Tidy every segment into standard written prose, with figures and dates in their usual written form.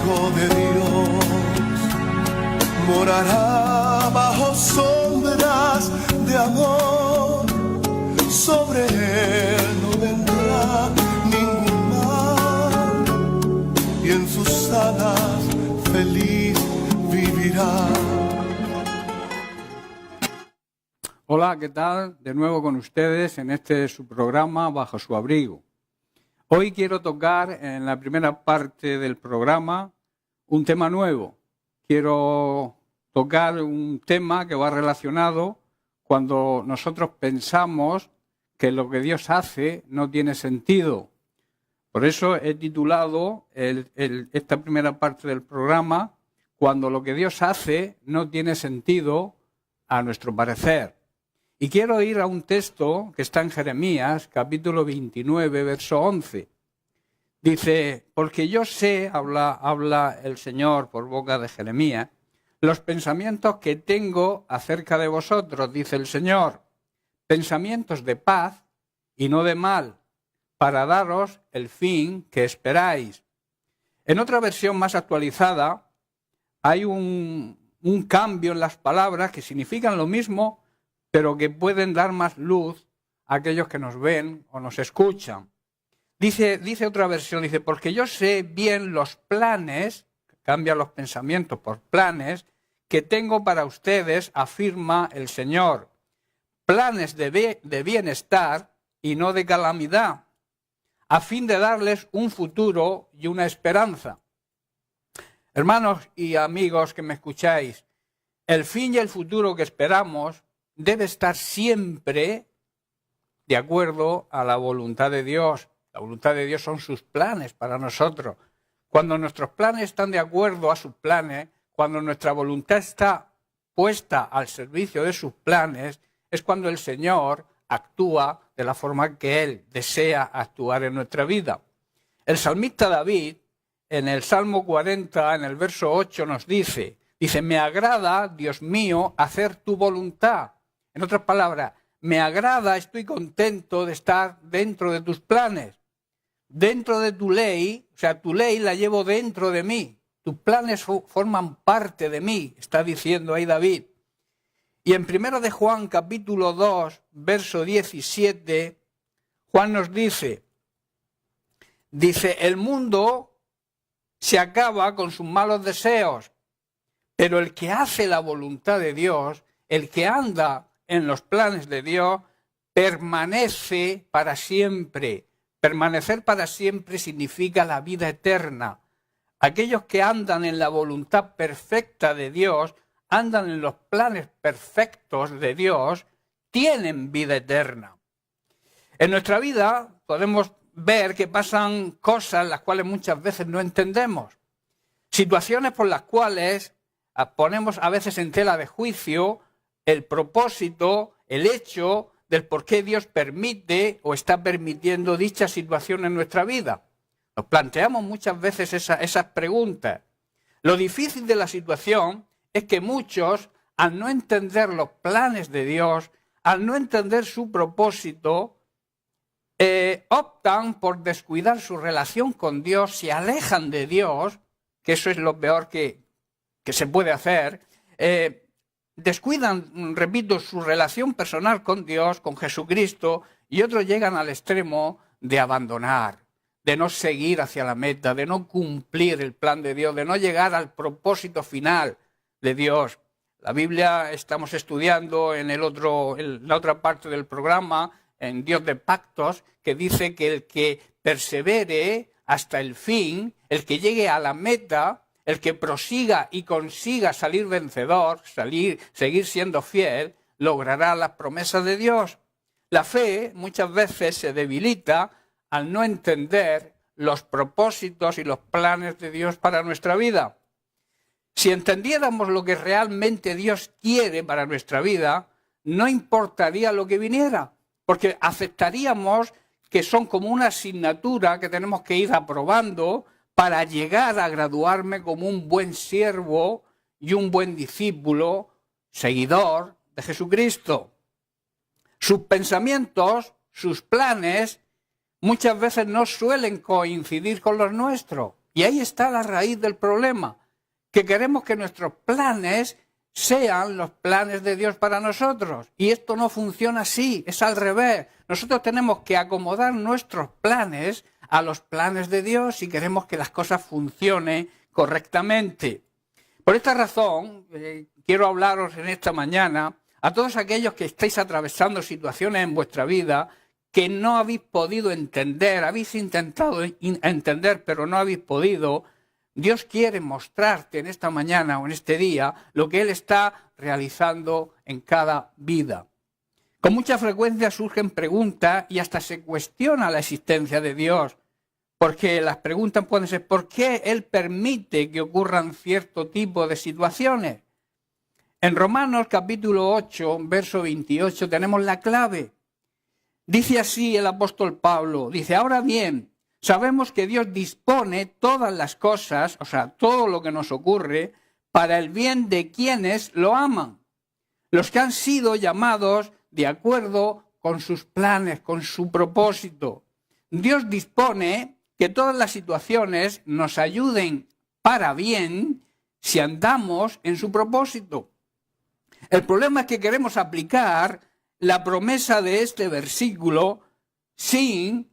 Hijo de Dios morará bajo sombras de amor, sobre él no vendrá ningún mal, y en sus alas feliz vivirá. Hola, ¿qué tal? De nuevo con ustedes en este su programa Bajo su abrigo. Hoy quiero tocar en la primera parte del programa un tema nuevo. Quiero tocar un tema que va relacionado cuando nosotros pensamos que lo que Dios hace no tiene sentido. Por eso he titulado esta primera parte del programa Cuando lo que Dios hace no tiene sentido a nuestro parecer. Y quiero ir a un texto que está en Jeremías, capítulo 29, verso 11. Dice, porque yo sé, habla el Señor por boca de Jeremías, los pensamientos que tengo acerca de vosotros, dice el Señor, pensamientos de paz y no de mal, para daros el fin que esperáis. En otra versión más actualizada hay un cambio en las palabras que significan lo mismo, pero que pueden dar más luz a aquellos que nos ven o nos escuchan. Dice otra versión, dice, porque yo sé bien los planes, cambia los pensamientos por planes, que tengo para ustedes, afirma el Señor. Planes de bienestar y no de calamidad, a fin de darles un futuro y una esperanza. Hermanos y amigos que me escucháis, el fin y el futuro que esperamos debe estar siempre de acuerdo a la voluntad de Dios. La voluntad de Dios son sus planes para nosotros. Cuando nuestros planes están de acuerdo a sus planes, cuando nuestra voluntad está puesta al servicio de sus planes, es cuando el Señor actúa de la forma que Él desea actuar en nuestra vida. El salmista David, en el Salmo 40, en el verso 8, nos dice, me agrada, Dios mío, hacer tu voluntad. En otras palabras, me agrada, estoy contento de estar dentro de tus planes, dentro de tu ley, o sea, tu ley la llevo dentro de mí, tus planes forman parte de mí, está diciendo ahí David. Y en 1 de Juan, capítulo 2, verso 17, Juan nos dice, el mundo se acaba con sus malos deseos, pero el que hace la voluntad de Dios, el que anda en los planes de Dios, permanece para siempre. Permanecer para siempre significa la vida eterna. Aquellos que andan en la voluntad perfecta de Dios, andan en los planes perfectos de Dios, tienen vida eterna. En nuestra vida podemos ver que pasan cosas las cuales muchas veces no entendemos. Situaciones por las cuales ponemos a veces en tela de juicio el propósito, el hecho del por qué Dios permite o está permitiendo dicha situación en nuestra vida. Nos planteamos muchas veces esas preguntas. Lo difícil de la situación es que muchos, al no entender los planes de Dios, al no entender su propósito, optan por descuidar su relación con Dios, se alejan de Dios, que eso es lo peor que se puede hacer, descuidan, repito, su relación personal con Dios, con Jesucristo, y otros llegan al extremo de abandonar, de no seguir hacia la meta, de no cumplir el plan de Dios, de no llegar al propósito final de Dios. La Biblia estamos estudiando en la otra parte del programa, en Dios de Pactos, que dice que el que persevere hasta el fin, el que llegue a la meta, el que prosiga y consiga salir vencedor, seguir siendo fiel, logrará las promesas de Dios. La fe muchas veces se debilita al no entender los propósitos y los planes de Dios para nuestra vida. Si entendiéramos lo que realmente Dios quiere para nuestra vida, no importaría lo que viniera, porque aceptaríamos que son como una asignatura que tenemos que ir aprobando para llegar a graduarme como un buen siervo y un buen discípulo, seguidor de Jesucristo. Sus pensamientos, sus planes, muchas veces no suelen coincidir con los nuestros. Y ahí está la raíz del problema, que queremos que nuestros planes sean los planes de Dios para nosotros. Y esto no funciona así, es al revés. Nosotros tenemos que acomodar nuestros planes a los planes de Dios si queremos que las cosas funcionen correctamente. Por esta razón, quiero hablaros en esta mañana a todos aquellos que estáis atravesando situaciones en vuestra vida que no habéis podido entender, habéis intentado entender, pero no habéis podido. Dios quiere mostrarte en esta mañana o en este día lo que Él está realizando en cada vida. Con mucha frecuencia surgen preguntas y hasta se cuestiona la existencia de Dios, porque las preguntas pueden ser ¿por qué Él permite que ocurran cierto tipo de situaciones? En Romanos capítulo 8, verso 28, tenemos la clave. Dice así el apóstol Pablo, dice, ahora bien, sabemos que Dios dispone todas las cosas, o sea, todo lo que nos ocurre, para el bien de quienes lo aman, los que han sido llamados de acuerdo con sus planes, con su propósito. Dios dispone que todas las situaciones nos ayuden para bien si andamos en su propósito. El problema es que queremos aplicar la promesa de este versículo sin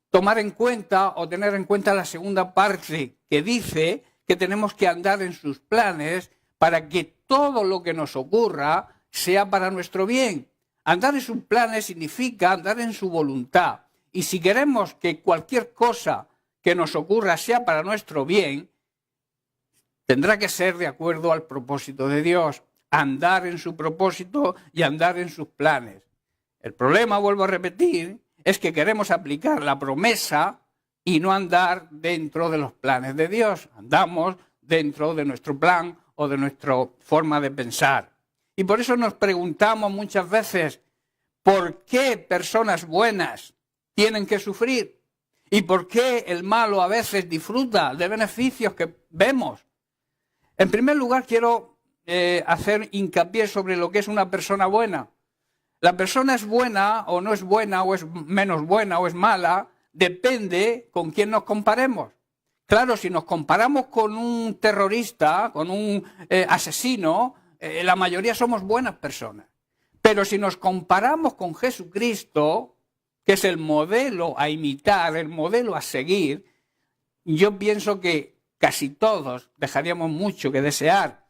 tomar en cuenta o tener en cuenta la segunda parte que dice que tenemos que andar en sus planes para que todo lo que nos ocurra sea para nuestro bien. Andar en sus planes significa andar en su voluntad. Y si queremos que cualquier cosa que nos ocurra sea para nuestro bien, tendrá que ser de acuerdo al propósito de Dios. Andar en su propósito y andar en sus planes. El problema, vuelvo a repetir, es que queremos aplicar la promesa y no andar dentro de los planes de Dios. Andamos dentro de nuestro plan o de nuestra forma de pensar. Y por eso nos preguntamos muchas veces, ¿por qué personas buenas tienen que sufrir? ¿Y por qué el malo a veces disfruta de beneficios que vemos? En primer lugar, quiero hacer hincapié sobre lo que es una persona buena. La persona es buena o no es buena o es menos buena o es mala, depende con quién nos comparemos. Claro, si nos comparamos con un terrorista, con un asesino, la mayoría somos buenas personas. Pero si nos comparamos con Jesucristo, que es el modelo a imitar, el modelo a seguir, yo pienso que casi todos dejaríamos mucho que desear.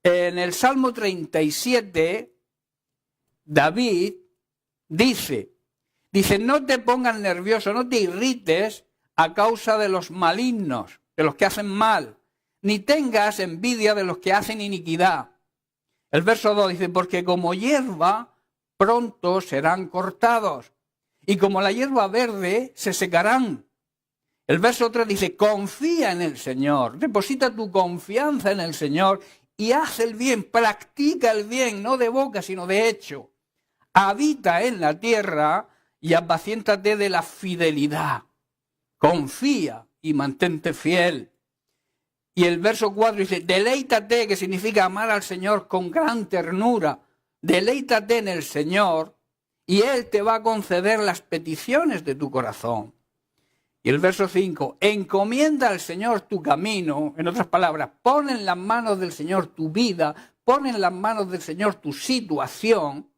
En el Salmo 37, David dice, no te pongas nervioso, no te irrites a causa de los malignos, de los que hacen mal, ni tengas envidia de los que hacen iniquidad. El verso 2 dice, porque como hierba pronto serán cortados, y como la hierba verde se secarán. El verso 3 dice, confía en el Señor, deposita tu confianza en el Señor y haz el bien, practica el bien, no de boca sino de hecho. Habita en la tierra y apaciéntate de la fidelidad. Confía y mantente fiel. Y el verso 4 dice, deleítate, que significa amar al Señor con gran ternura. Deleítate en el Señor y Él te va a conceder las peticiones de tu corazón. Y el verso 5, encomienda al Señor tu camino, en otras palabras, pon en las manos del Señor tu vida, pon en las manos del Señor tu situación,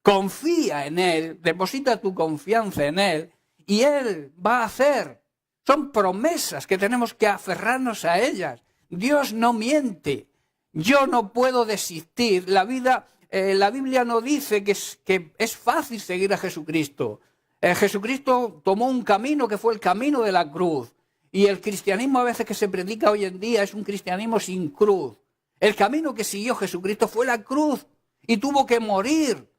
confía en Él, deposita tu confianza en Él y Él va a hacer. Son promesas que tenemos que aferrarnos a ellas. Dios no miente. Yo no puedo desistir. La Biblia no dice que es fácil seguir a Jesucristo. Jesucristo tomó un camino que fue el camino de la cruz. Y el cristianismo a veces que se predica hoy en día es un cristianismo sin cruz. El camino que siguió Jesucristo fue la cruz y tuvo que morir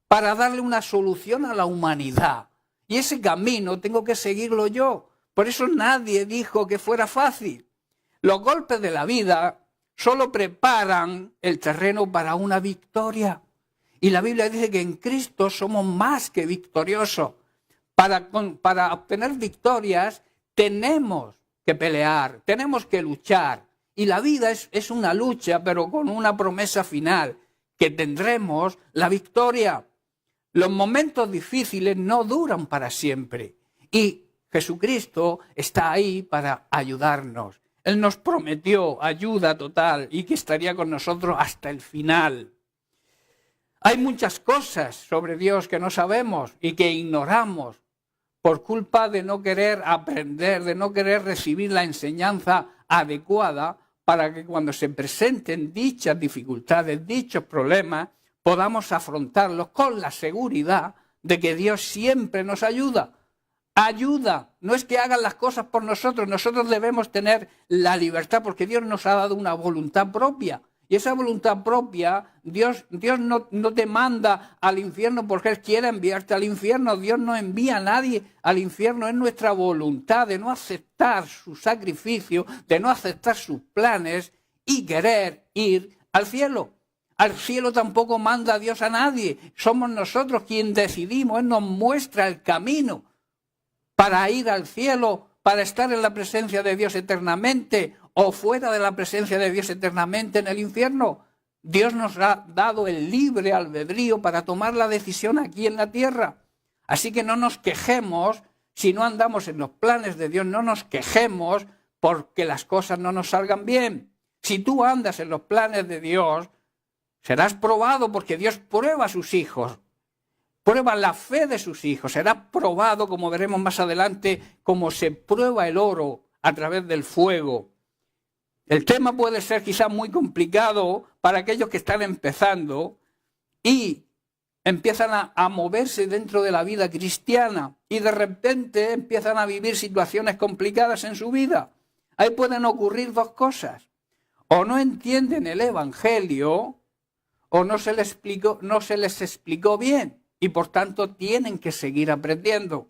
para darle una solución a la humanidad. Y ese camino tengo que seguirlo yo. Por eso nadie dijo que fuera fácil. Los golpes de la vida solo preparan el terreno para una victoria. Y la Biblia dice que en Cristo somos más que victoriosos. Para obtener victorias tenemos que pelear, tenemos que luchar. Y la vida es una lucha, pero con una promesa final, que tendremos la victoria. Los momentos difíciles no duran para siempre. Y Jesucristo está ahí para ayudarnos. Él nos prometió ayuda total y que estaría con nosotros hasta el final. Hay muchas cosas sobre Dios que no sabemos y que ignoramos por culpa de no querer aprender, de no querer recibir la enseñanza adecuada para que cuando se presenten dichas dificultades, dichos problemas, podamos afrontarlos con la seguridad de que Dios siempre nos ayuda. Ayuda, no es que hagan las cosas por nosotros, nosotros debemos tener la libertad porque Dios nos ha dado una voluntad propia. Y esa voluntad propia, Dios no te manda al infierno porque Él quiere enviarte al infierno. Dios no envía a nadie al infierno. Es nuestra voluntad de no aceptar su sacrificio, de no aceptar sus planes y querer ir al cielo. Al cielo tampoco manda Dios a nadie. Somos nosotros quienes decidimos. Él nos muestra el camino para ir al cielo, para estar en la presencia de Dios eternamente o fuera de la presencia de Dios eternamente en el infierno. Dios nos ha dado el libre albedrío para tomar la decisión aquí en la tierra. Así que no nos quejemos si no andamos en los planes de Dios, no nos quejemos porque las cosas no nos salgan bien. Si tú andas en los planes de Dios, serás probado porque Dios prueba a sus hijos. Prueba la fe de sus hijos. Será probado, como veremos más adelante, como se prueba el oro a través del fuego. El tema puede ser quizás muy complicado para aquellos que están empezando y empiezan a moverse dentro de la vida cristiana y de repente empiezan a vivir situaciones complicadas en su vida. Ahí pueden ocurrir dos cosas. O no entienden el Evangelio o no se les explicó bien. Y por tanto tienen que seguir aprendiendo.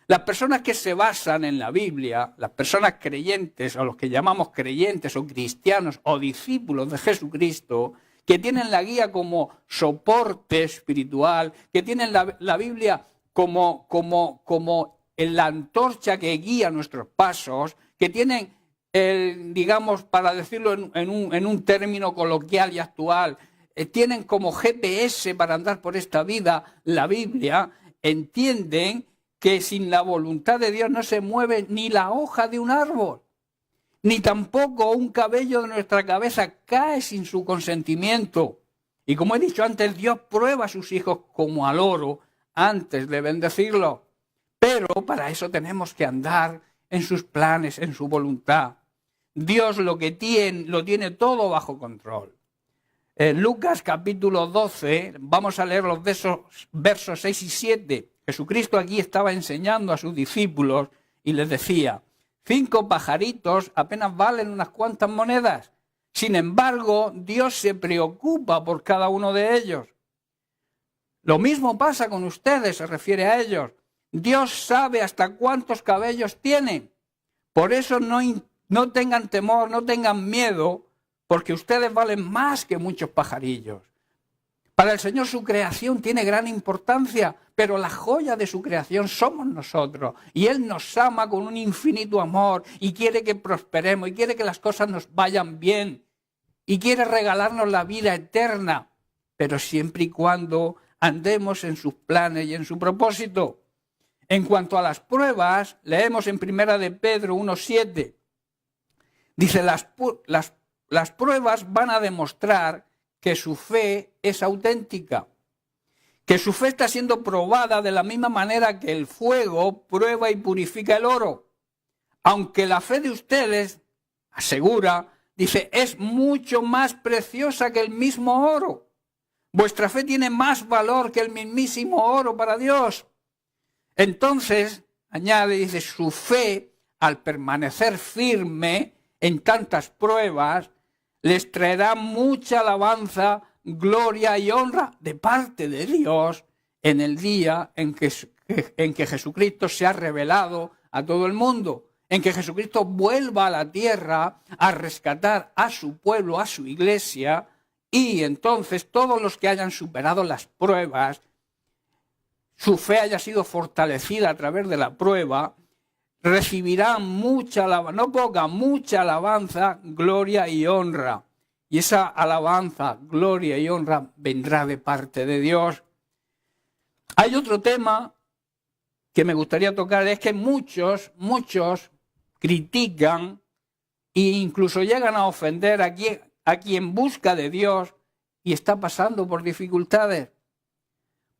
Las personas que se basan en la Biblia, las personas creyentes o los que llamamos creyentes o cristianos o discípulos de Jesucristo, que tienen la guía como soporte espiritual, que tienen la Biblia como la antorcha que guía nuestros pasos, que tienen, digamos, para decirlo en un término coloquial y actual, tienen como GPS para andar por esta vida la Biblia, entienden que sin la voluntad de Dios no se mueve ni la hoja de un árbol, ni tampoco un cabello de nuestra cabeza cae sin su consentimiento. Y como he dicho antes, Dios prueba a sus hijos como al oro antes de bendecirlo. Pero para eso tenemos que andar en sus planes, en su voluntad. Dios lo tiene todo bajo control. En Lucas capítulo 12, vamos a leer los versos 6 y 7. Jesucristo aquí estaba enseñando a sus discípulos y les decía, 5 pajaritos apenas valen unas cuantas monedas. Sin embargo, Dios se preocupa por cada uno de ellos. Lo mismo pasa con ustedes, se refiere a ellos. Dios sabe hasta cuántos cabellos tienen. Por eso no tengan temor, no tengan miedo, porque ustedes valen más que muchos pajarillos. Para el Señor su creación tiene gran importancia, pero la joya de su creación somos nosotros. Y Él nos ama con un infinito amor y quiere que prosperemos y quiere que las cosas nos vayan bien y quiere regalarnos la vida eterna, pero siempre y cuando andemos en sus planes y en su propósito. En cuanto a las pruebas, leemos en 1 de Pedro 1:7. Dice, las pruebas van a demostrar que su fe es auténtica, que su fe está siendo probada de la misma manera que el fuego prueba y purifica el oro. Aunque la fe de ustedes, asegura, dice, es mucho más preciosa que el mismo oro. Vuestra fe tiene más valor que el mismísimo oro para Dios. Entonces, añade, dice, su fe, al permanecer firme en tantas pruebas, les traerá mucha alabanza, gloria y honra de parte de Dios en el día en que Jesucristo se ha revelado a todo el mundo, en que Jesucristo vuelva a la tierra a rescatar a su pueblo, a su iglesia, y entonces todos los que hayan superado las pruebas, su fe haya sido fortalecida a través de la prueba, recibirán mucha alabanza, no poca, mucha alabanza, gloria y honra. Y esa alabanza, gloria y honra vendrá de parte de Dios. Hay otro tema que me gustaría tocar es que muchos critican e incluso llegan a ofender a quien busca de Dios y está pasando por dificultades,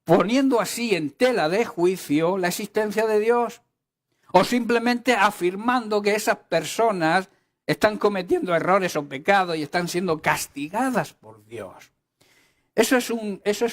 poniendo así en tela de juicio la existencia de Dios, o simplemente afirmando que esas personas están cometiendo errores o pecados y están siendo castigadas por Dios. Eso es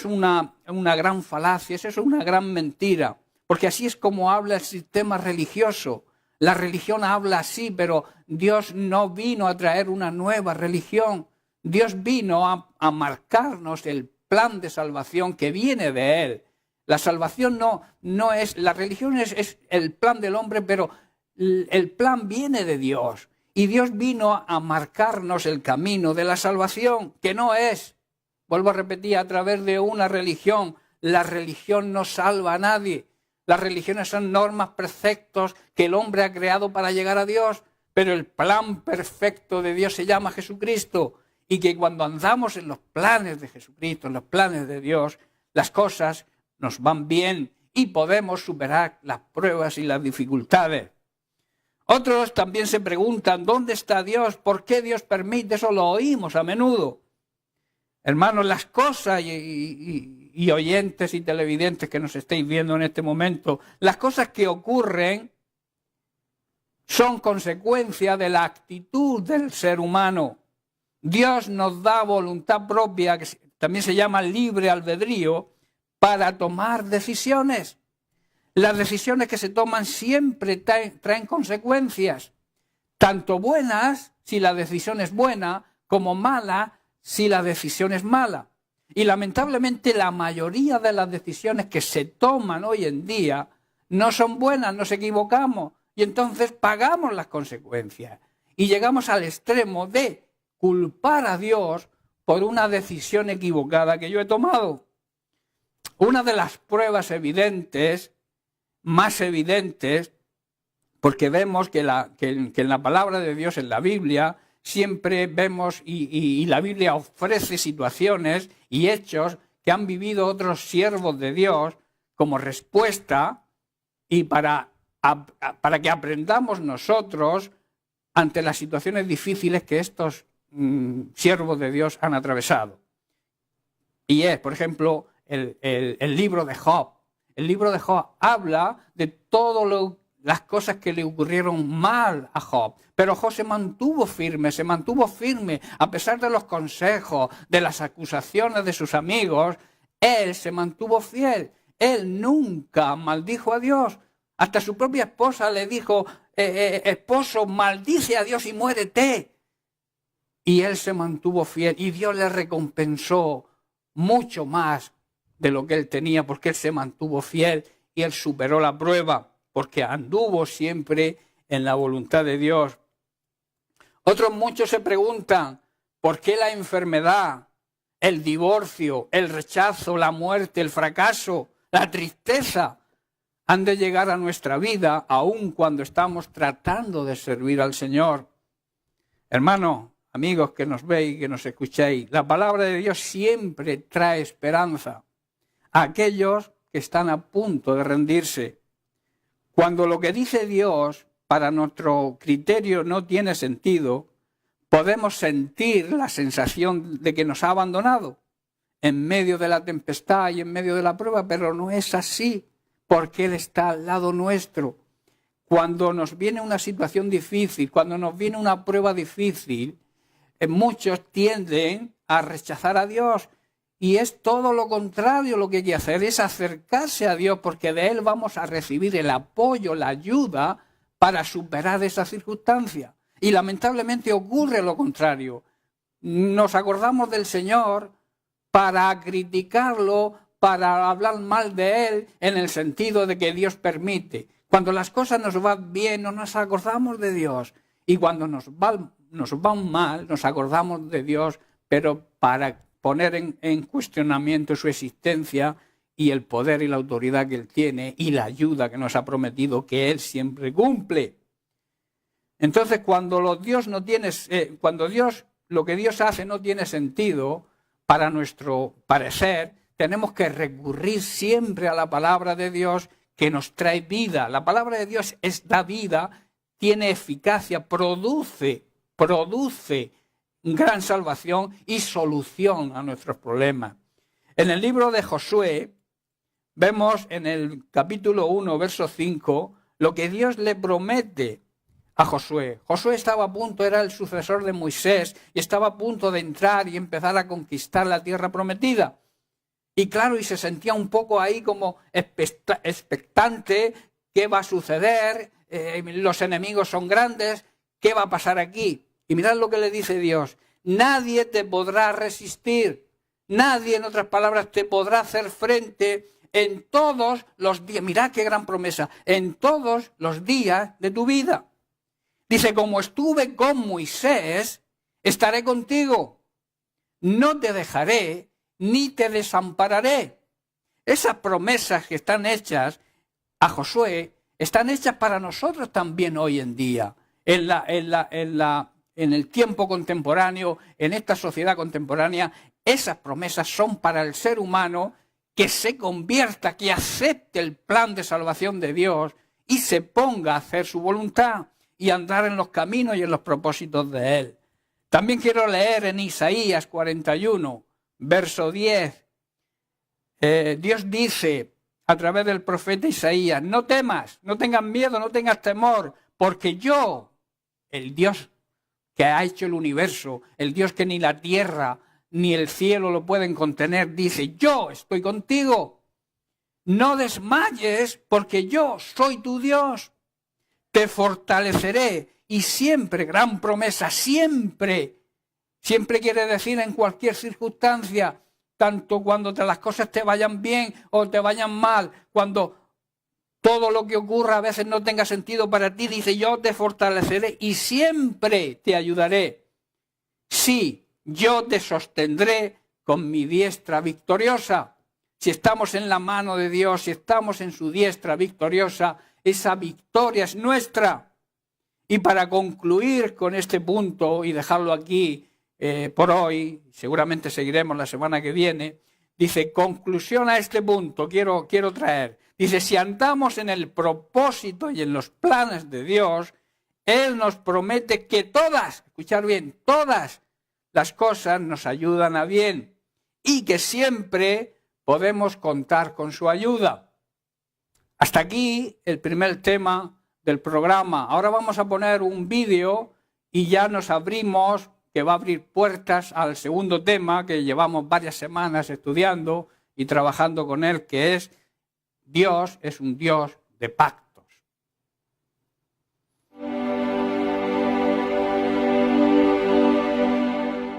una gran falacia, eso es una gran mentira, porque así es como habla el sistema religioso. La religión habla así, pero Dios no vino a traer una nueva religión. Dios vino a marcarnos el plan de salvación que viene de Él. La salvación no es, la religión es el plan del hombre, pero el plan viene de Dios. Y Dios vino a marcarnos el camino de la salvación, que no es, vuelvo a repetir, a través de una religión. La religión no salva a nadie. Las religiones son normas, preceptos que el hombre ha creado para llegar a Dios, pero el plan perfecto de Dios se llama Jesucristo, y que cuando andamos en los planes de Jesucristo, en los planes de Dios, las cosas nos van bien y podemos superar las pruebas y las dificultades. Otros también se preguntan, ¿dónde está Dios? ¿Por qué Dios permite? Eso lo oímos a menudo. Hermanos, las cosas y oyentes y televidentes que nos estéis viendo en este momento, las cosas que ocurren son consecuencia de la actitud del ser humano. Dios nos da voluntad propia, que también se llama libre albedrío, para tomar decisiones. Las decisiones que se toman siempre traen consecuencias, tanto buenas, si la decisión es buena, como mala, si la decisión es mala. Y lamentablemente la mayoría de las decisiones que se toman hoy en día no son buenas, nos equivocamos y entonces pagamos las consecuencias. Y llegamos al extremo de culpar a Dios por una decisión equivocada que yo he tomado. Una de las pruebas evidentes, más evidentes, porque vemos que en la palabra de Dios, en la Biblia, siempre vemos y la Biblia ofrece situaciones y hechos que han vivido otros siervos de Dios como respuesta y para que aprendamos nosotros ante las situaciones difíciles que estos siervos de Dios han atravesado. Y es, por ejemplo, el libro de Job. El libro de Job habla de todas las cosas que le ocurrieron mal a Job. Pero Job se mantuvo firme a pesar de los consejos, de las acusaciones de sus amigos. Él se mantuvo fiel. Él nunca maldijo a Dios. Hasta su propia esposa le dijo, esposo, maldice a Dios y muérete. Y él se mantuvo fiel y Dios le recompensó mucho más de lo que él tenía, porque él se mantuvo fiel y él superó la prueba, porque anduvo siempre en la voluntad de Dios. Otros muchos se preguntan, ¿por qué la enfermedad, el divorcio, el rechazo, la muerte, el fracaso, la tristeza han de llegar a nuestra vida aun cuando estamos tratando de servir al Señor? Hermanos, amigos que nos veis y que nos escucháis, la palabra de Dios siempre trae esperanza a aquellos que están a punto de rendirse. Cuando lo que dice Dios para nuestro criterio no tiene sentido, podemos sentir la sensación de que nos ha abandonado en medio de la tempestad y en medio de la prueba, pero no es así, porque Él está al lado nuestro. Cuando nos viene una situación difícil, cuando nos viene una prueba difícil, muchos tienden a rechazar a Dios. Y es todo lo contrario lo que hay que hacer, es acercarse a Dios, porque de Él vamos a recibir el apoyo, la ayuda para superar esa circunstancia. Y lamentablemente ocurre lo contrario. Nos acordamos del Señor para criticarlo, para hablar mal de Él, en el sentido de que Dios permite. Cuando las cosas nos van bien, no nos acordamos de Dios. Y cuando nos van mal, nos acordamos de Dios, pero para poner en cuestionamiento su existencia y el poder y la autoridad que Él tiene y la ayuda que nos ha prometido, que Él siempre cumple. Entonces, cuando lo que Dios hace no tiene sentido, para nuestro parecer, tenemos que recurrir siempre a la palabra de Dios, que nos trae vida. La palabra de Dios da vida, tiene eficacia, produce gran salvación y solución a nuestros problemas. En el libro de Josué vemos en el capítulo 1, verso 5, lo que Dios le promete a Josué. Josué estaba a punto, era el sucesor de Moisés, y estaba a punto de entrar y empezar a conquistar la tierra prometida. Y claro, y se sentía un poco ahí como expectante, ¿qué va a suceder? Los enemigos son grandes, ¿qué va a pasar aquí? Y mirad lo que le dice Dios: nadie te podrá resistir, nadie, en otras palabras, te podrá hacer frente en todos los días. Mirad qué gran promesa, en todos los días de tu vida. Dice, como estuve con Moisés, estaré contigo. No te dejaré ni te desampararé. Esas promesas que están hechas a Josué están hechas para nosotros también hoy en día. En el tiempo contemporáneo, en esta sociedad contemporánea, esas promesas son para el ser humano que se convierta, que acepte el plan de salvación de Dios y se ponga a hacer su voluntad y andar en los caminos y en los propósitos de Él. También quiero leer en Isaías 41, verso 10. Dios dice a través del profeta Isaías: no temas, no tengas miedo, no tengas temor, porque yo, el Dios que ha hecho el universo, el Dios que ni la tierra ni el cielo lo pueden contener, dice: yo estoy contigo. No desmayes, porque yo soy tu Dios. Te fortaleceré, y siempre, gran promesa, siempre quiere decir en cualquier circunstancia, tanto cuando las cosas te vayan bien o te vayan mal, cuando todo lo que ocurra a veces no tenga sentido para ti, dice: yo te fortaleceré y siempre te ayudaré. Sí, yo te sostendré con mi diestra victoriosa. Si estamos en la mano de Dios, si estamos en su diestra victoriosa, esa victoria es nuestra. Y para concluir con este punto y dejarlo aquí por hoy, seguramente seguiremos la semana que viene, dice, conclusión a este punto quiero traer. Dice, si andamos en el propósito y en los planes de Dios, Él nos promete que todas, escuchar bien, todas las cosas nos ayudan a bien y que siempre podemos contar con su ayuda. Hasta aquí el primer tema del programa. Ahora vamos a poner un vídeo y ya nos abrimos, que va a abrir puertas al segundo tema que llevamos varias semanas estudiando y trabajando con él, que es Dios es un Dios de pactos.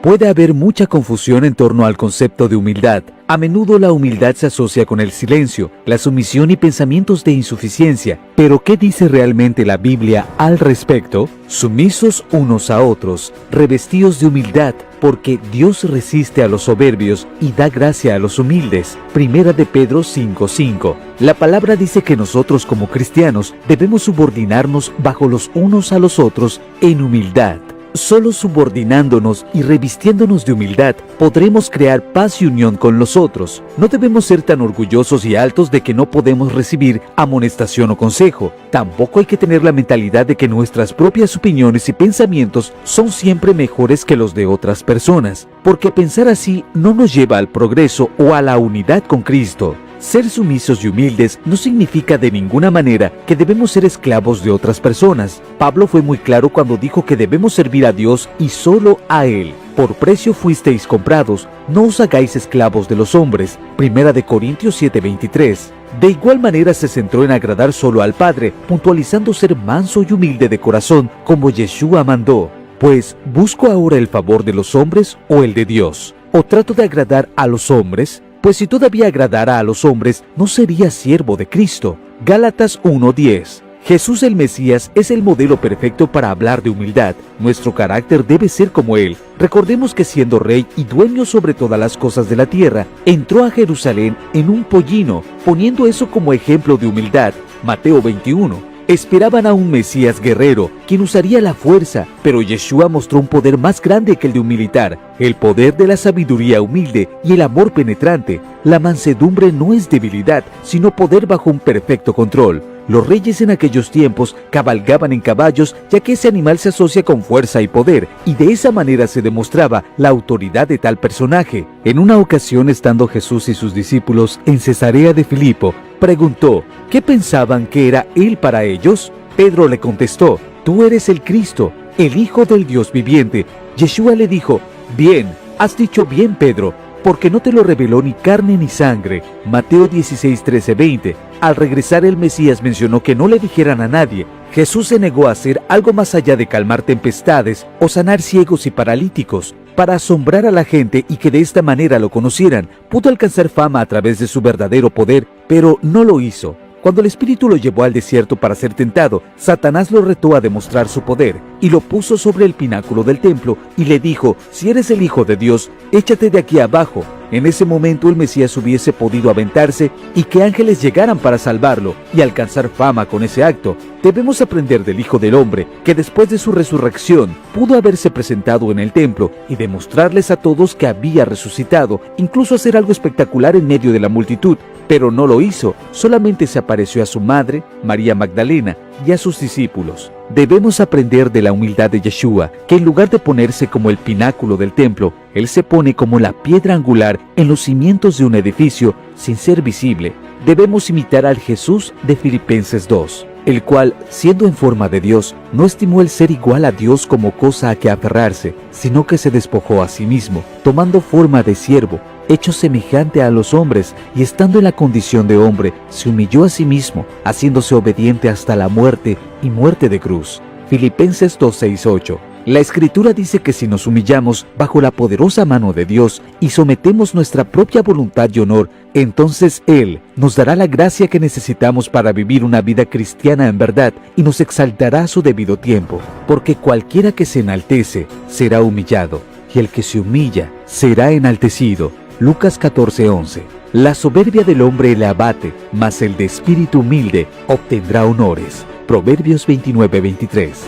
Puede haber mucha confusión en torno al concepto de humildad. A menudo la humildad se asocia con el silencio, la sumisión y pensamientos de insuficiencia. Pero ¿qué dice realmente la Biblia al respecto? Sumisos unos a otros, revestidos de humildad, porque Dios resiste a los soberbios y da gracia a los humildes. Primera de Pedro 5:5. La palabra dice que nosotros como cristianos debemos subordinarnos bajo los unos a los otros en humildad. Solo subordinándonos y revistiéndonos de humildad podremos crear paz y unión con los otros. No debemos ser tan orgullosos y altos de que no podemos recibir amonestación o consejo. Tampoco hay que tener la mentalidad de que nuestras propias opiniones y pensamientos son siempre mejores que los de otras personas, porque pensar así no nos lleva al progreso o a la unidad con Cristo. Ser sumisos y humildes no significa de ninguna manera que debemos ser esclavos de otras personas. Pablo fue muy claro cuando dijo que debemos servir a Dios y solo a Él. Por precio fuisteis comprados, no os hagáis esclavos de los hombres. Primera de Corintios 7:23. De igual manera se centró en agradar solo al Padre, puntualizando ser manso y humilde de corazón, como Yeshua mandó. Pues, ¿busco ahora el favor de los hombres o el de Dios? ¿O trato de agradar a los hombres? Pues si todavía agradara a los hombres, no sería siervo de Cristo. Gálatas 1:10. Jesús el Mesías es el modelo perfecto para hablar de humildad. Nuestro carácter debe ser como Él. Recordemos que siendo rey y dueño sobre todas las cosas de la tierra, entró a Jerusalén en un pollino, poniendo eso como ejemplo de humildad. Mateo 21. Esperaban a un Mesías guerrero, quien usaría la fuerza, pero Yeshua mostró un poder más grande que el de un militar, el poder de la sabiduría humilde y el amor penetrante. La mansedumbre no es debilidad, sino poder bajo un perfecto control. Los reyes en aquellos tiempos cabalgaban en caballos, ya que ese animal se asocia con fuerza y poder, y de esa manera se demostraba la autoridad de tal personaje. En una ocasión, estando Jesús y sus discípulos en Cesarea de Filipo, preguntó, ¿qué pensaban que era él para ellos? Pedro le contestó, tú eres el Cristo, el Hijo del Dios viviente. Yeshua le dijo, bien, has dicho bien, Pedro, porque no te lo reveló ni carne ni sangre. Mateo 16, 13, 20. Al regresar el Mesías mencionó que no le dijeran a nadie. Jesús se negó a hacer algo más allá de calmar tempestades o sanar ciegos y paralíticos. Para asombrar a la gente y que de esta manera lo conocieran, pudo alcanzar fama a través de su verdadero poder, pero no lo hizo. Cuando el Espíritu lo llevó al desierto para ser tentado, Satanás lo retó a demostrar su poder y lo puso sobre el pináculo del templo y le dijo, si eres el Hijo de Dios, échate de aquí abajo. En ese momento el Mesías hubiese podido aventarse y que ángeles llegaran para salvarlo y alcanzar fama con ese acto. Debemos aprender del Hijo del Hombre, que después de su resurrección pudo haberse presentado en el templo y demostrarles a todos que había resucitado, incluso hacer algo espectacular en medio de la multitud, pero no lo hizo, solamente se apareció a su madre, María Magdalena, y a sus discípulos. Debemos aprender de la humildad de Yeshua, que en lugar de ponerse como el pináculo del templo, él se pone como la piedra angular en los cimientos de un edificio sin ser visible. Debemos imitar al Jesús de Filipenses 2, el cual, siendo en forma de Dios, no estimó el ser igual a Dios como cosa a que aferrarse, sino que se despojó a sí mismo, tomando forma de siervo, hecho semejante a los hombres, y estando en la condición de hombre, se humilló a sí mismo, haciéndose obediente hasta la muerte y muerte de cruz. Filipenses 2, 6, 8. La Escritura dice que si nos humillamos bajo la poderosa mano de Dios y sometemos nuestra propia voluntad y honor, entonces Él nos dará la gracia que necesitamos para vivir una vida cristiana en verdad y nos exaltará a su debido tiempo, porque cualquiera que se enaltece será humillado, y el que se humilla será enaltecido. Lucas 14, 11. La soberbia del hombre le abate, mas el de espíritu humilde obtendrá honores. Proverbios 29, 23.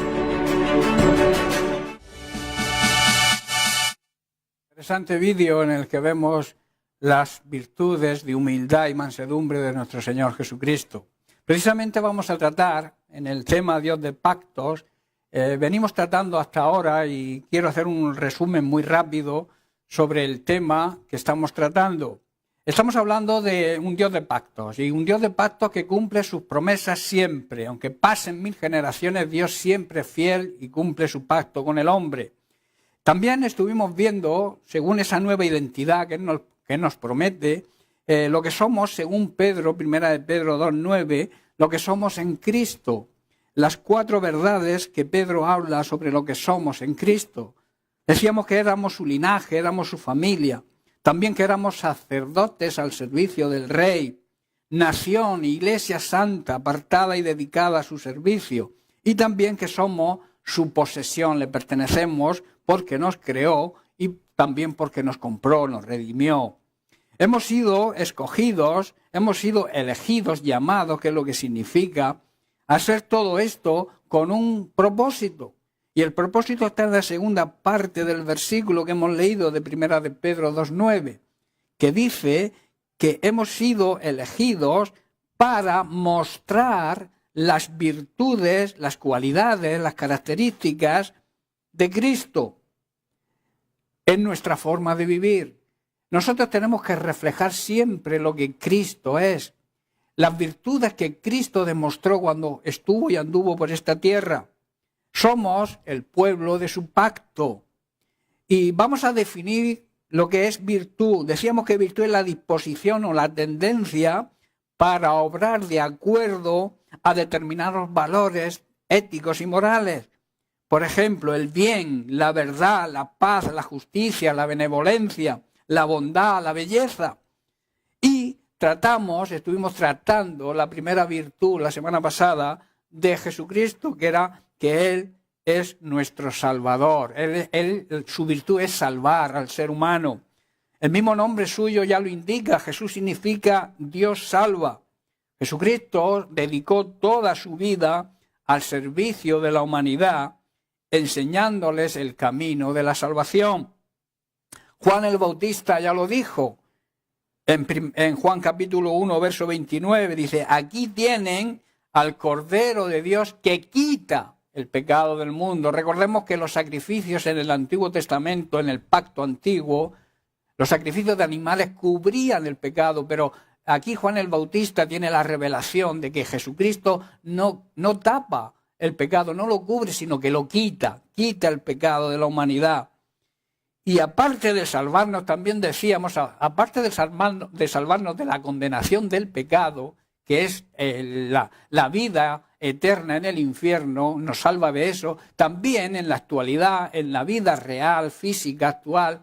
Interesante vídeo en el que vemos las virtudes de humildad y mansedumbre de nuestro Señor Jesucristo. Precisamente vamos a tratar en el tema Dios de pactos. Venimos tratando hasta ahora y quiero hacer un resumen muy rápido sobre el tema que estamos tratando. Estamos hablando de un Dios de pactos y un Dios de pactos que cumple sus promesas siempre. Aunque pasen 1000 generaciones, Dios siempre es fiel y cumple su pacto con el hombre. También estuvimos viendo, según esa nueva identidad que nos promete, lo que somos, según Pedro, 1 de Pedro 2:9, lo que somos en Cristo. Las 4 verdades que Pedro habla sobre lo que somos en Cristo. Decíamos que éramos su linaje, éramos su familia. También que éramos sacerdotes al servicio del Rey. Nación, iglesia santa, apartada y dedicada a su servicio. Y también que somos su posesión, le pertenecemos porque nos creó y también porque nos compró, nos redimió. Hemos sido escogidos, hemos sido elegidos, llamados, que es lo que significa, hacer todo esto con un propósito. Y el propósito está en la segunda parte del versículo que hemos leído de 1 de Pedro 2:9, que dice que hemos sido elegidos para mostrar las virtudes, las cualidades, las características de Cristo en nuestra forma de vivir. Nosotros tenemos que reflejar siempre lo que Cristo es, las virtudes que Cristo demostró cuando estuvo y anduvo por esta tierra. Somos el pueblo de su pacto. Y vamos a definir lo que es virtud. Decíamos que virtud es la disposición o la tendencia para obrar de acuerdo a determinados valores éticos y morales. Por ejemplo, el bien, la verdad, la paz, la justicia, la benevolencia, la bondad, la belleza. Y estuvimos tratando la primera virtud la semana pasada de Jesucristo, que era que Él es nuestro Salvador. Su virtud es salvar al ser humano. El mismo nombre suyo ya lo indica. Jesús significa Dios salva. Jesucristo dedicó toda su vida al servicio de la humanidad, enseñándoles el camino de la salvación. Juan el Bautista ya lo dijo en Juan capítulo 1, verso 29, dice: aquí tienen al Cordero de Dios que quita el pecado del mundo. Recordemos que los sacrificios en el Antiguo Testamento, en el Pacto Antiguo, los sacrificios de animales cubrían el pecado, pero aquí Juan el Bautista tiene la revelación de que Jesucristo no tapa el pecado, no lo cubre, sino que lo quita el pecado de la humanidad. Y aparte de salvarnos, también decíamos, aparte de salvarnos de la condenación del pecado, que es la vida eterna en el infierno, nos salva de eso, también en la actualidad, en la vida real, física, actual,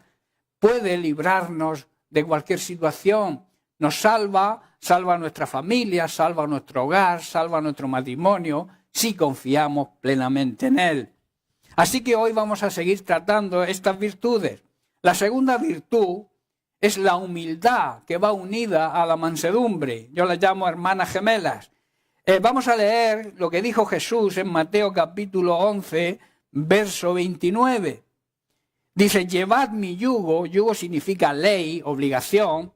puede librarnos de cualquier situación. Nos salva a nuestra familia, salva a nuestro hogar, salva a nuestro matrimonio, si confiamos plenamente en Él. Así que hoy vamos a seguir tratando estas virtudes. La segunda virtud es la humildad, que va unida a la mansedumbre. Yo las llamo hermanas gemelas. Vamos a leer lo que dijo Jesús en Mateo capítulo 11, verso 29. Dice: llevad mi yugo, yugo significa ley, obligación,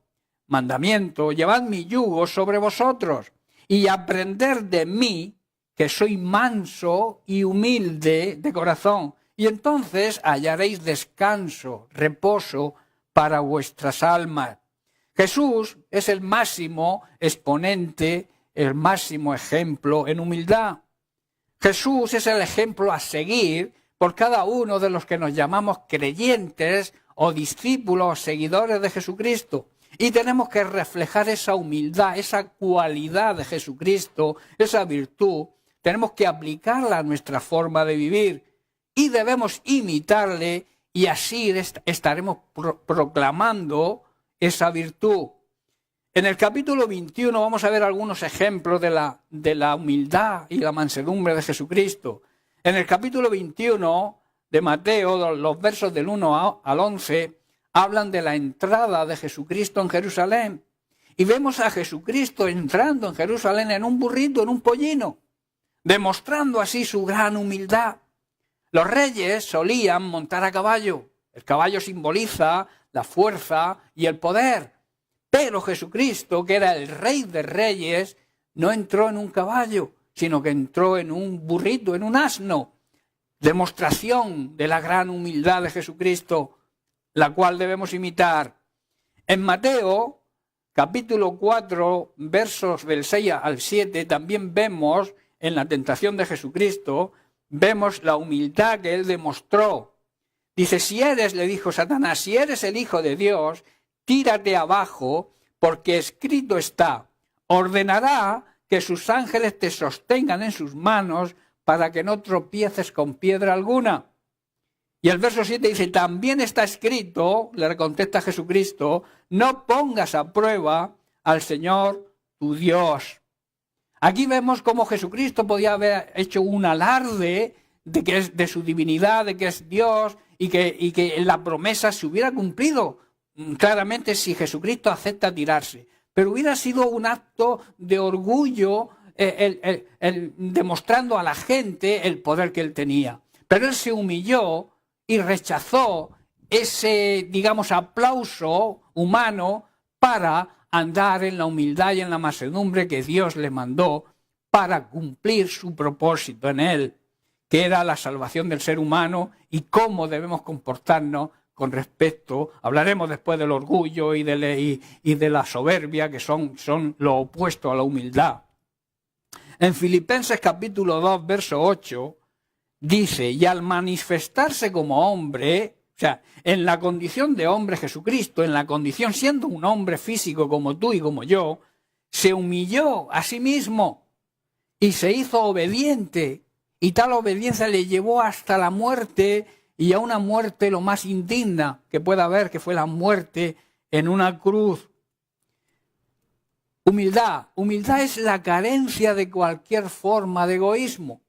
mandamiento, llevad mi yugo sobre vosotros y aprended de mí, que soy manso y humilde de corazón, y entonces hallaréis descanso, reposo para vuestras almas. Jesús es el máximo exponente, el máximo ejemplo en humildad. Jesús es el ejemplo a seguir por cada uno de los que nos llamamos creyentes o discípulos, seguidores de Jesucristo. Y tenemos que reflejar esa humildad, esa cualidad de Jesucristo, esa virtud. Tenemos que aplicarla a nuestra forma de vivir y debemos imitarle, y así estaremos proclamando esa virtud. En el capítulo 21 vamos a ver algunos ejemplos de la humildad y la mansedumbre de Jesucristo. En el capítulo 21 de Mateo, los versos del 1 al 11, hablan de la entrada de Jesucristo en Jerusalén. Y vemos a Jesucristo entrando en Jerusalén en un burrito, en un pollino, demostrando así su gran humildad. Los reyes solían montar a caballo. El caballo simboliza la fuerza y el poder. Pero Jesucristo, que era el Rey de Reyes, no entró en un caballo, sino que entró en un burrito, en un asno. Demostración de la gran humildad de Jesucristo, la cual debemos imitar. En Mateo, capítulo 4, versos del 6 al 7, también vemos, en la tentación de Jesucristo, vemos la humildad que Él demostró. Dice: le dijo Satanás, si eres el Hijo de Dios, tírate abajo, porque escrito está: ordenará que sus ángeles te sostengan en sus manos para que no tropieces con piedra alguna. Y el verso 7 dice: también está escrito, le contesta Jesucristo, no pongas a prueba al Señor tu Dios. Aquí vemos cómo Jesucristo podía haber hecho un alarde de su divinidad, de que es Dios, y que la promesa se hubiera cumplido claramente si Jesucristo acepta tirarse. Pero hubiera sido un acto de orgullo, demostrando a la gente el poder que Él tenía. Pero Él se humilló y rechazó ese, digamos, aplauso humano para andar en la humildad y en la mansedumbre que Dios le mandó para cumplir su propósito en Él, que era la salvación del ser humano y cómo debemos comportarnos con respecto. Hablaremos después del orgullo y de la soberbia, que son lo opuesto a la humildad. En Filipenses capítulo 2, verso 8, dice: y al manifestarse como hombre, o sea, en la condición de hombre Jesucristo, en la condición siendo un hombre físico como tú y como yo, se humilló a sí mismo y se hizo obediente, y tal obediencia le llevó hasta la muerte, y a una muerte lo más indigna que pueda haber, que fue la muerte en una cruz. Humildad es la carencia de cualquier forma de egoísmo.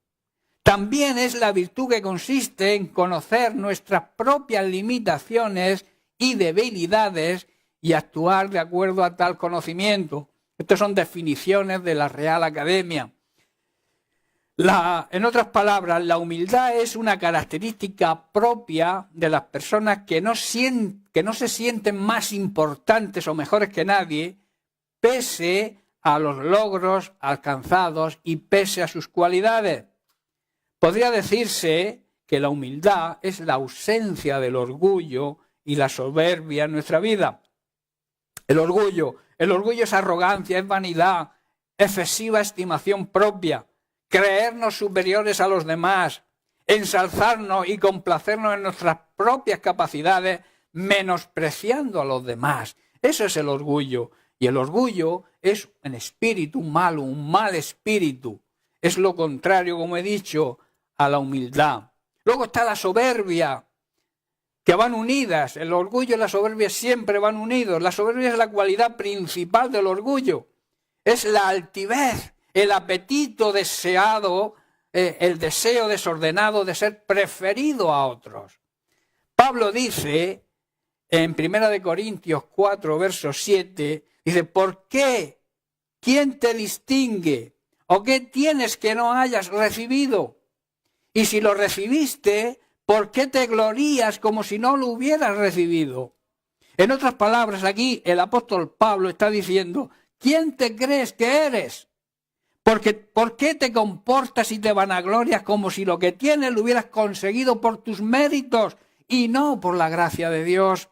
También es la virtud que consiste en conocer nuestras propias limitaciones y debilidades y actuar de acuerdo a tal conocimiento. Estas son definiciones de la Real Academia. En otras palabras, la humildad es una característica propia de las personas que no se sienten más importantes o mejores que nadie, pese a los logros alcanzados y pese a sus cualidades. Podría decirse que la humildad es la ausencia del orgullo y la soberbia en nuestra vida. El orgullo es arrogancia, es vanidad, excesiva estimación propia, creernos superiores a los demás, ensalzarnos y complacernos en nuestras propias capacidades, menospreciando a los demás. Eso es el orgullo. Y el orgullo es un espíritu malo, un mal espíritu. Es lo contrario, como he dicho, a la humildad. Luego está la soberbia, que van unidas. El orgullo y la soberbia siempre van unidos. La soberbia es la cualidad principal del orgullo. Es la altivez, el apetito deseado, el deseo desordenado de ser preferido a otros. Pablo dice en 1 Corintios 4, verso 7, dice, ¿por qué? ¿Quién te distingue? ¿O qué tienes que no hayas recibido? Y si lo recibiste, ¿por qué te glorías como si no lo hubieras recibido? En otras palabras, aquí el apóstol Pablo está diciendo, ¿quién te crees que eres? Porque, ¿por qué te comportas y te vanaglorias como si lo que tienes lo hubieras conseguido por tus méritos y no por la gracia de Dios?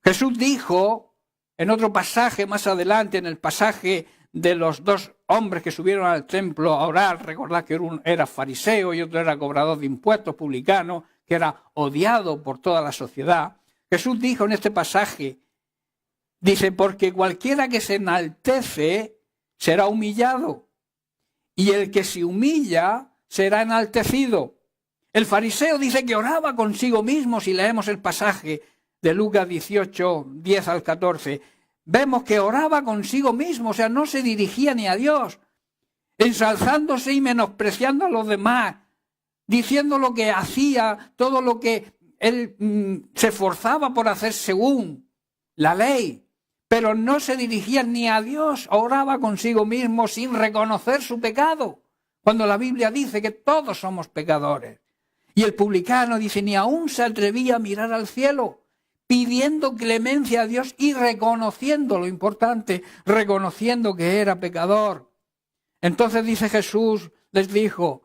Jesús dijo en otro pasaje más adelante, en el pasaje de los dos hombres que subieron al templo a orar, recordad que uno era fariseo y otro era cobrador de impuestos, publicano, que era odiado por toda la sociedad. Jesús dijo en este pasaje, dice, porque cualquiera que se enaltece será humillado, y el que se humilla será enaltecido. El fariseo dice que oraba consigo mismo, si leemos el pasaje de Lucas 18, 10 al 14, vemos que oraba consigo mismo, o sea, no se dirigía ni a Dios, ensalzándose y menospreciando a los demás, diciendo lo que hacía, todo lo que él se esforzaba por hacer según la ley. Pero no se dirigía ni a Dios, oraba consigo mismo sin reconocer su pecado, cuando la Biblia dice que todos somos pecadores. Y el publicano dice, ni aún se atrevía a mirar al cielo, pidiendo clemencia a Dios y reconociendo lo importante, reconociendo que era pecador. Entonces dice Jesús, les dijo,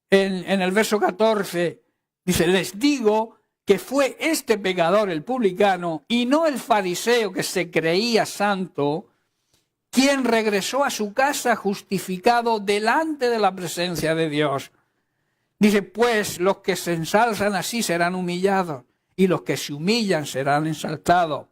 en el verso 14, dice, les digo que fue este pecador, el publicano, y no el fariseo que se creía santo, quien regresó a su casa justificado delante de la presencia de Dios. Dice, pues los que se ensalzan así serán humillados, y los que se humillan serán exaltados.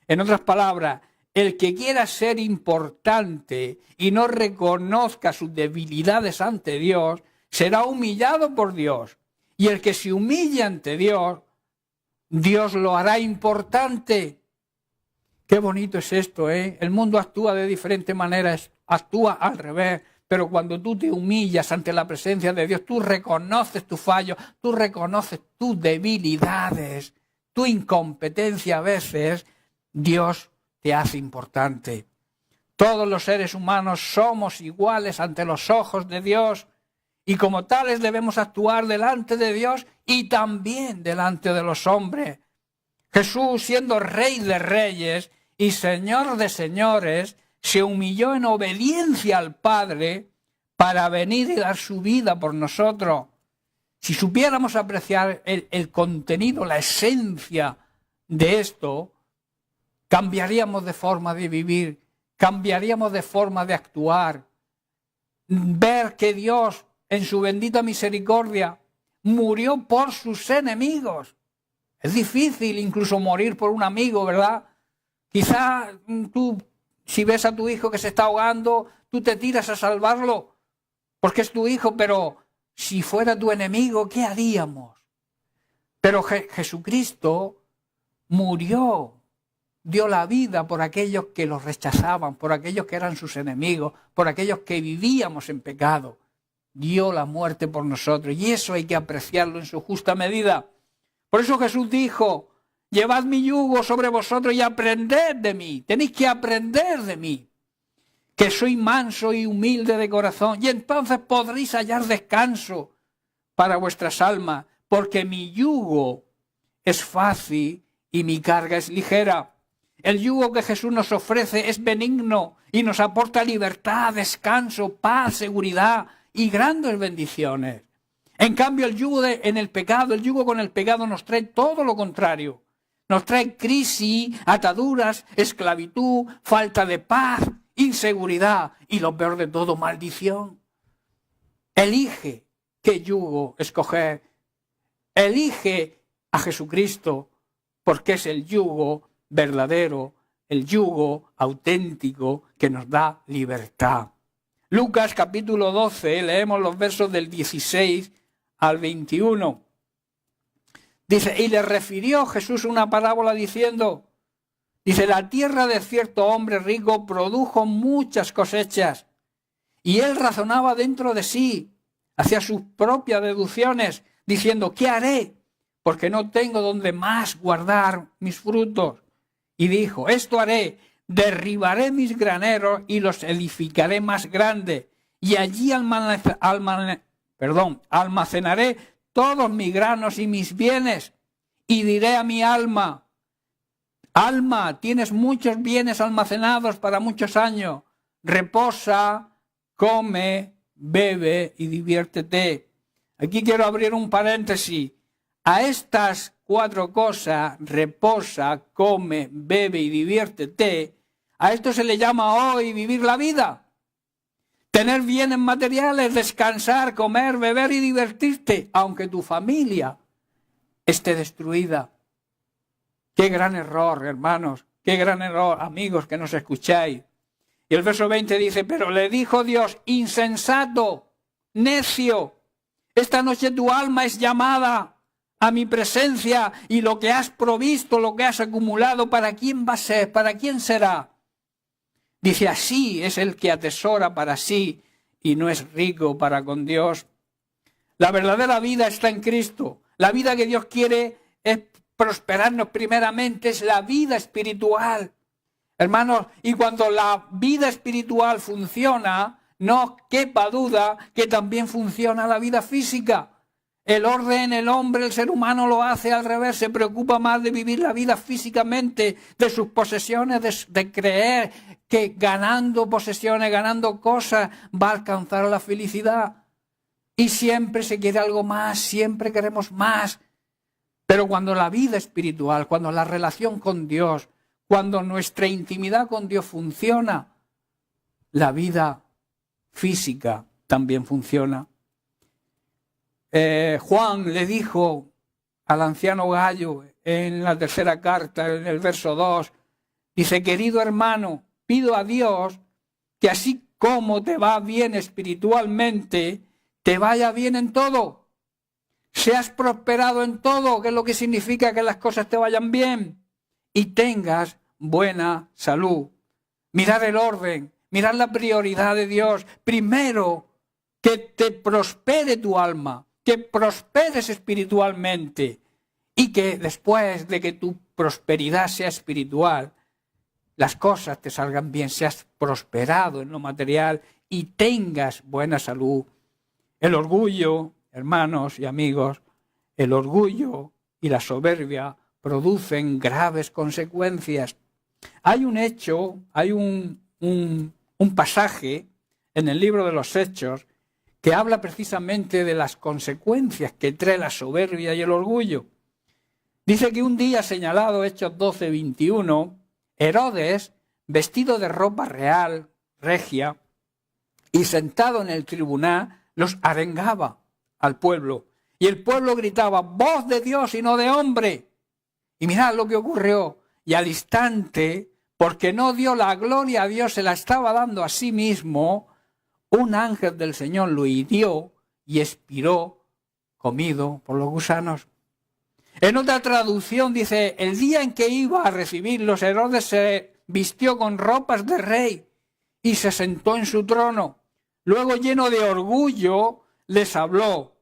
En otras palabras, el que quiera ser importante y no reconozca sus debilidades ante Dios, será humillado por Dios. Y el que se humilla ante Dios, Dios lo hará importante. Qué bonito es esto, ¿eh? El mundo actúa de diferentes maneras, actúa al revés. Pero cuando tú te humillas ante la presencia de Dios, tú reconoces tus fallos, tú reconoces tus debilidades, tu incompetencia a veces, Dios te hace importante. Todos los seres humanos somos iguales ante los ojos de Dios. Y como tales debemos actuar delante de Dios y también delante de los hombres. Jesús, siendo Rey de Reyes y Señor de Señores, se humilló en obediencia al Padre para venir y dar su vida por nosotros. Si supiéramos apreciar el contenido, la esencia de esto, cambiaríamos de forma de vivir, cambiaríamos de forma de actuar. Ver que Dios, en su bendita misericordia, murió por sus enemigos. Es difícil incluso morir por un amigo, ¿verdad? Quizá tú, si ves a tu hijo que se está ahogando, tú te tiras a salvarlo porque es tu hijo, pero si fuera tu enemigo, ¿qué haríamos? Pero Jesucristo murió, dio la vida por aquellos que los rechazaban, por aquellos que eran sus enemigos, por aquellos que vivíamos en pecado. Dio la muerte por nosotros y eso hay que apreciarlo en su justa medida. Por eso Jesús dijo, llevad mi yugo sobre vosotros y aprended de mí. Tenéis que aprender de mí, que soy manso y humilde de corazón, y entonces podréis hallar descanso para vuestras almas, porque mi yugo es fácil y mi carga es ligera. El yugo que Jesús nos ofrece es benigno y nos aporta libertad, descanso, paz, seguridad y grandes bendiciones. En cambio, el yugo el yugo con el pecado nos trae todo lo contrario. Nos trae crisis, ataduras, esclavitud, falta de paz, inseguridad y lo peor de todo, maldición. Elige qué yugo escoger. Elige a Jesucristo porque es el yugo verdadero, el yugo auténtico que nos da libertad. Lucas capítulo 12, leemos los versos del 16 al 21. Dice, y le refirió Jesús una parábola diciendo, dice, la tierra de cierto hombre rico produjo muchas cosechas, y él razonaba dentro de sí, hacía sus propias deducciones, diciendo, ¿qué haré? Porque no tengo donde más guardar mis frutos. Y dijo, esto haré, derribaré mis graneros y los edificaré más grandes, y allí almacenaré todos mis granos y mis bienes, y diré a mi alma, alma, tienes muchos bienes almacenados para muchos años, reposa, come, bebe y diviértete. Aquí quiero abrir un paréntesis. A estas 4 cosas, reposa, come, bebe y diviértete, a esto se le llama hoy vivir la vida. Tener bienes materiales, descansar, comer, beber y divertirte, aunque tu familia esté destruida. Qué gran error, hermanos, qué gran error, amigos que nos escucháis. Y el verso 20 dice, pero le dijo Dios, insensato, necio, esta noche tu alma es llamada a mi presencia y lo que has provisto, lo que has acumulado, ¿para quién va a ser? ¿Para quién será? Dice, así es el que atesora para sí y no es rico para con Dios. La verdadera vida está en Cristo. La vida que Dios quiere es prosperarnos primeramente, es la vida espiritual. Hermanos, y cuando la vida espiritual funciona, no quepa duda que también funciona la vida física. El orden, el hombre, el ser humano lo hace al revés, se preocupa más de vivir la vida físicamente, de sus posesiones, de creer que ganando posesiones, ganando cosas, va a alcanzar la felicidad. Y siempre se quiere algo más, siempre queremos más. Pero cuando la vida espiritual, cuando la relación con Dios, cuando nuestra intimidad con Dios funciona, la vida física también funciona. Juan le dijo al anciano Gallo en la tercera carta, en el verso 2, dice, querido hermano, pido a Dios que así como te va bien espiritualmente, te vaya bien en todo. Seas prosperado en todo, que es lo que significa que las cosas te vayan bien, y tengas buena salud. Mirar el orden, mirar la prioridad de Dios. Primero, que te prospere tu alma, que prosperes espiritualmente y que después de que tu prosperidad sea espiritual, las cosas te salgan bien, seas prosperado en lo material y tengas buena salud. El orgullo, hermanos y amigos, el orgullo y la soberbia producen graves consecuencias. Hay un hecho, hay un pasaje en el libro de los Hechos que habla precisamente de las consecuencias que trae la soberbia y el orgullo. Dice que un día señalado, Hechos 12, 21, Herodes, vestido de ropa real, regia, y sentado en el tribunal, los arengaba al pueblo. Y el pueblo gritaba, voz de Dios y no de hombre. Y mirad lo que ocurrió. Y al instante, porque no dio la gloria a Dios, se la estaba dando a sí mismo, un ángel del Señor lo hirió y expiró, comido por los gusanos. En otra traducción dice, el día en que iba a recibirlos, Herodes se vistió con ropas de rey y se sentó en su trono. Luego, lleno de orgullo, les habló.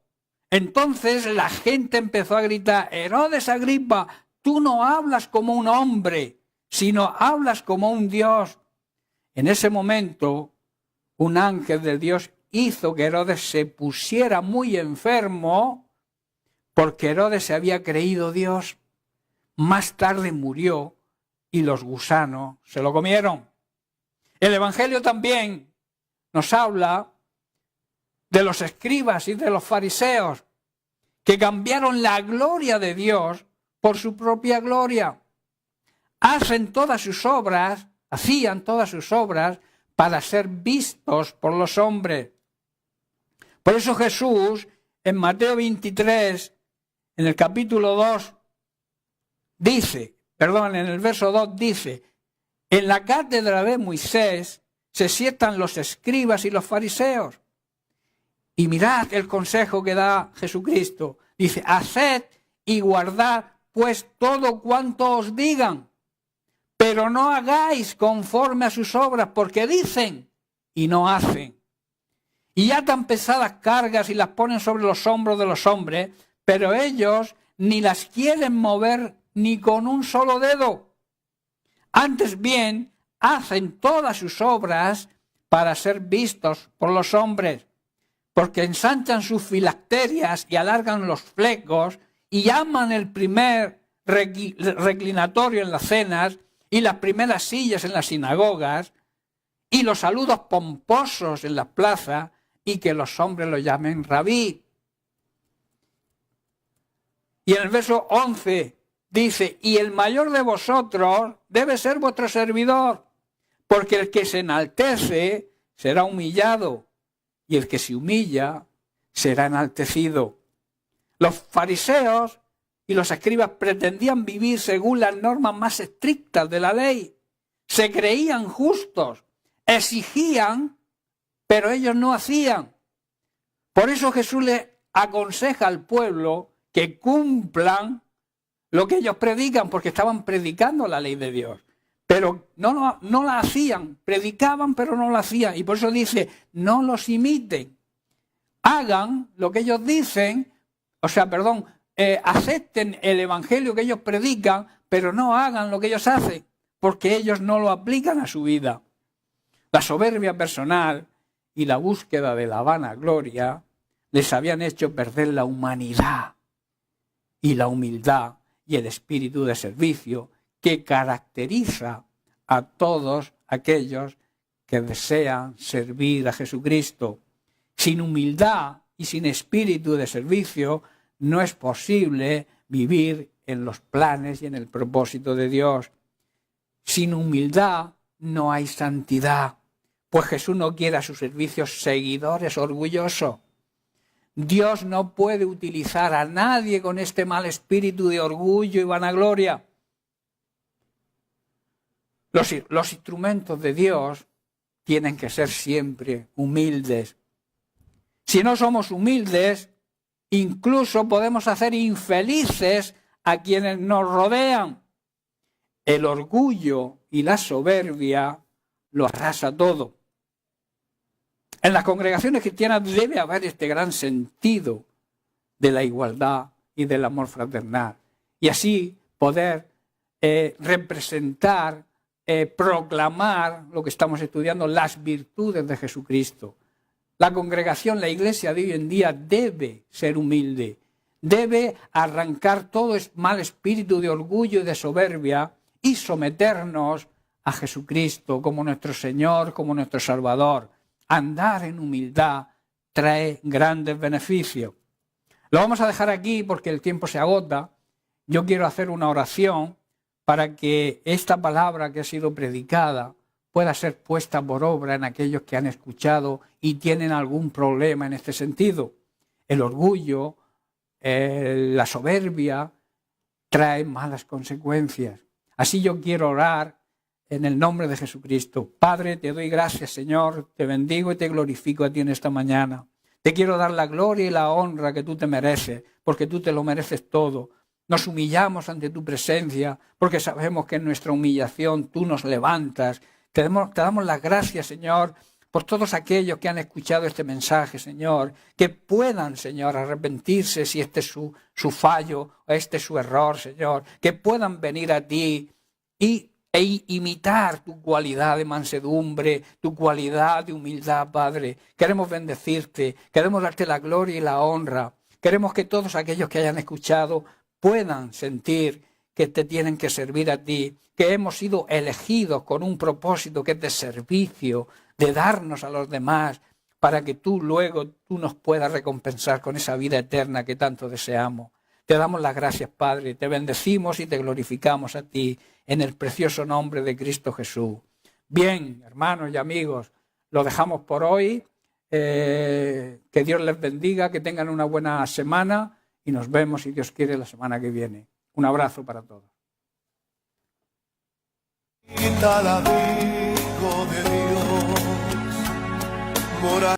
Entonces la gente empezó a gritar, Herodes Agripa, tú no hablas como un hombre, sino hablas como un Dios. En ese momento, un ángel de Dios hizo que Herodes se pusiera muy enfermo, porque Herodes se había creído Dios. Más tarde murió y los gusanos se lo comieron. El Evangelio también nos habla de los escribas y de los fariseos, que cambiaron la gloria de Dios por su propia gloria. Hacían todas sus obras para ser vistos por los hombres. Por eso Jesús, en Mateo 23, en el capítulo 2, en el verso 2 dice, en la cátedra de Moisés se sientan los escribas y los fariseos. Y mirad el consejo que da Jesucristo. Dice, haced y guardad pues todo cuanto os digan, pero no hagáis conforme a sus obras, porque dicen y no hacen. Y atan pesadas cargas y las ponen sobre los hombros de los hombres, pero ellos ni las quieren mover ni con un solo dedo. Antes bien, hacen todas sus obras para ser vistos por los hombres, porque ensanchan sus filacterias y alargan los flecos y llaman el primer reclinatorio en las cenas y las primeras sillas en las sinagogas y los saludos pomposos en las plazas y que los hombres lo llamen rabí. Y en el verso 11 dice, y el mayor de vosotros debe ser vuestro servidor, porque el que se enaltece será humillado, y el que se humilla será enaltecido. Los fariseos y los escribas pretendían vivir según las normas más estrictas de la ley. Se creían justos, exigían, pero ellos no hacían. Por eso Jesús le aconseja al pueblo que cumplan lo que ellos predican, porque estaban predicando la ley de Dios. Pero no la hacían, predicaban pero no la hacían. Y por eso dice, no los imiten. Hagan lo que ellos dicen, acepten el evangelio que ellos predican, pero no hagan lo que ellos hacen, porque ellos no lo aplican a su vida. La soberbia personal y la búsqueda de la vanagloria les habían hecho perder la humanidad y la humildad y el espíritu de servicio que caracteriza a todos aquellos que desean servir a Jesucristo. Sin humildad y sin espíritu de servicio no es posible vivir en los planes y en el propósito de Dios. Sin humildad no hay santidad, pues Jesús no quiere a sus servicios seguidores orgullosos. Dios no puede utilizar a nadie con este mal espíritu de orgullo y vanagloria. Los instrumentos de Dios tienen que ser siempre humildes. Si no somos humildes, incluso podemos hacer infelices a quienes nos rodean. El orgullo y la soberbia lo arrasa todo. En las congregaciones cristianas debe haber este gran sentido de la igualdad y del amor fraternal. Y así poder representar, proclamar lo que estamos estudiando, las virtudes de Jesucristo. La congregación, la iglesia de hoy en día debe ser humilde, debe arrancar todo mal espíritu de orgullo y de soberbia y someternos a Jesucristo como nuestro Señor, como nuestro Salvador. Andar en humildad trae grandes beneficios. Lo vamos a dejar aquí porque el tiempo se agota. Yo quiero hacer una oración para que esta palabra que ha sido predicada pueda ser puesta por obra en aquellos que han escuchado y tienen algún problema en este sentido. El orgullo, la soberbia trae malas consecuencias. Así yo quiero orar en el nombre de Jesucristo. Padre, te doy gracias, Señor, te bendigo y te glorifico a ti en esta mañana. Te quiero dar la gloria y la honra que tú te mereces, porque tú te lo mereces todo. Nos humillamos ante tu presencia, porque sabemos que en nuestra humillación tú nos levantas. Te damos las gracias, Señor, por todos aquellos que han escuchado este mensaje, Señor, que puedan, Señor, arrepentirse si este es su fallo o este es su error, Señor, que puedan venir a ti e imitar tu cualidad de mansedumbre, tu cualidad de humildad, Padre. Queremos bendecirte, queremos darte la gloria y la honra. Queremos que todos aquellos que hayan escuchado puedan sentir que te tienen que servir a ti, que hemos sido elegidos con un propósito que es de servicio, de darnos a los demás, para que tú nos puedas recompensar con esa vida eterna que tanto deseamos. Te damos las gracias, Padre, te bendecimos y te glorificamos a ti, en el precioso nombre de Cristo Jesús. Bien, hermanos y amigos, lo dejamos por hoy. Que Dios les bendiga, que tengan una buena semana y nos vemos, si Dios quiere, la semana que viene. Un abrazo para todos. Al abrigo de Dios,